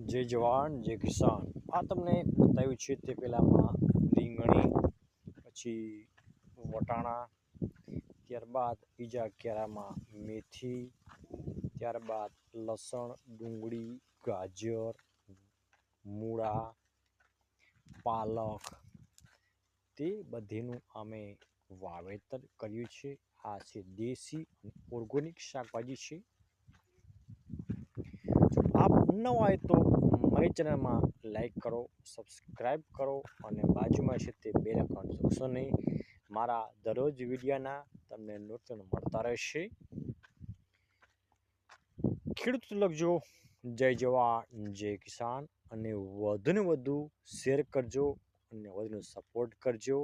જય જવાન જય કિસાન। આ તમને બતાવ્યું છે તે પહેલાંમાં રીંગણી, પછી વટાણા, ત્યારબાદ બીજા કેરામાં મેથી, ત્યારબાદ લસણ, ડુંગળી, ગાજર, મૂળા, પાલક તે બધીનું અમે વાવેતર કર્યું છે। આ છે દેશી ઓર્ગેનિક શાકભાજી છે। જો આપ નવા હોય તો મારી ચેનલમાં લાઈક કરો, સબસ્ક્રાઈબ કરો અને બાજુમાં છે તે બેલ આઇકન દબાવશો નહીં। મારા દરરોજ વિડીયોના તમને નોટિફિકેશન મળતા રહેશે। ખેડૂત લખજો જય જવાન જય કિસાન અને વધુને વધુ શેર કરજો અને વધુને સપોર્ટ કરજો।